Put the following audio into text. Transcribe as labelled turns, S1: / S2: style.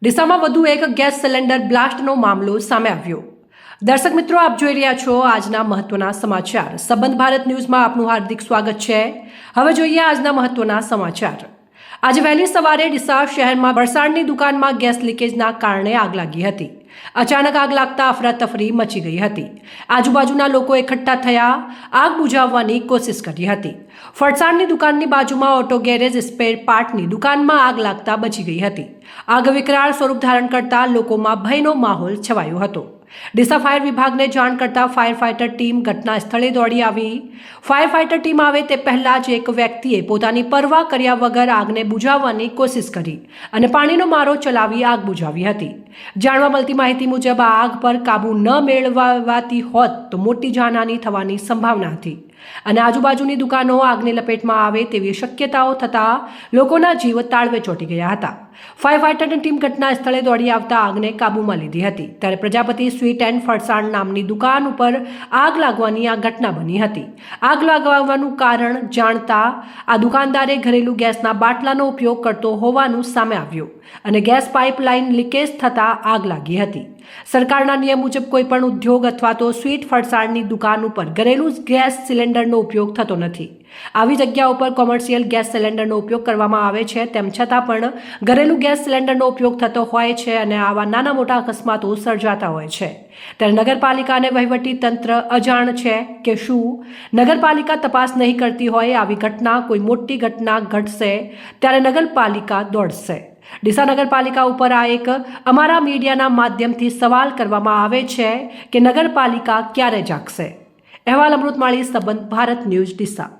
S1: ડીસામાં વધુ એક gas cylinder બ્લાસ્ટનો મામલો સામે આવ્યો। દર્શક મિત્રો, આપ જોઈ રહ્યા છો આજના મહત્વના સમાચાર। સંબંધ ભારત ન્યૂઝમાં આપનું હાર્દિક સ્વાગત છે। હવે જોઈએ આજના મહત્વના સમાચાર। આજે વહેલી સવારે ડીસા શહેરમાં વરસાદની દુકાનમાં ગેસ લીકેજના કારણે આગ લાગી હતી। અચાનક આગ લાગતા અફરાતફરી મચી ગઈ હતી। આજુબાજુના લોકો એકઠા થયા આગ બુઝાવવાની કોશિશ કરી હતી। ફરસાણની દુકાનની બાજુમાં ઓટો ગેરેજ સ્પેર પાર્ટની દુકાનમાં આગ લાગતા બચી ગઈ હતી। આગ વિકરાળ સ્વરૂપ ધારણ કરતા લોકોમાં ભયનો માહોલ છવાયો હતો। ડીસા ફાયર વિભાગને જાણ કરતા ફાયર ફાઇટર ટીમ ઘટના સ્થળે દોડી આવી। ફાયર ફાઇટર ટીમ આવે તે પહેલા જ એક વ્યક્તિએ પોતાની પરવા કર્યા વગર આગને બુઝાવવાની કોશિશ કરી અને પાણીનો મારો ચલાવી આગ બુઝાવી હતી। જાણવા મળતી માહિતી મુજબ આ આગ પર કાબુ ન મેળવાતી હોત તો મોટી જાનહાની થવાની સંભાવના હતી અને આજુબાજુની દુકાનો આગની લપેટમાં આવે તેવી શક્યતાઓ થતા લોકોના જીવ તાળવે ચોંટી ગયા હતા। ફાયર ફાઇટરની ટીમ ઘટના સ્થળે દોડી આવતા આગને કાબૂમાં લીધી હતી। ત્યારે પ્રજાપતિ સ્વીટ એન્ડ ફરસાણ નામની દુકાન ઉપર આગ લાગવાની આ ઘટના બની હતી। આગ લાગવાનું કારણ જાણતા આ દુકાનદારે ઘરેલું ગેસના બાટલાનો ઉપયોગ કરતો હોવાનું સામે આવ્યું અને ગેસ પાઇપલાઇન લીકેજ થતાં આગ લાગી હતી। સરકારના નિયમ મુજબ કોઈપણ ઉદ્યોગ અથવા તો સ્વીટ ફરસાણની દુકાન ઉપર ઘરેલું ગેસ સિલિન્ડરનો ઉપયોગ થતો નથી। આવી જગ્યા ઉપર કોમર્શિયલ ગેસ સિલિન્ડરનો ઉપયોગ કરવામાં આવે છે। તેમ છતાં પણ ઘરેલું ગેસ સિલિન્ડરનો ઉપયોગ થતો હોય છે અને આવા નાના મોટા અકસ્માતો સર્જાતા હોય છે। ત્યારે નગરપાલિકા અને વહીવટી તંત્ર અજાણ છે કે શું નગરપાલિકા તપાસ નહીં કરતી હોય? આવી ઘટના કોઈ મોટી ઘટના ઘટશે ત્યારે નગરપાલિકા દોડશે। ડીસા નગરપાલિકા ઉપર આ એક અમારા મીડિયાના માધ્યમથી સવાલ કરવામાં આવે છે કે નગરપાલિકા ક્યારે જાગશે? અહેવાલ અમૃતમાળી, સંબંધ ભારત ન્યૂઝ, ડીસા।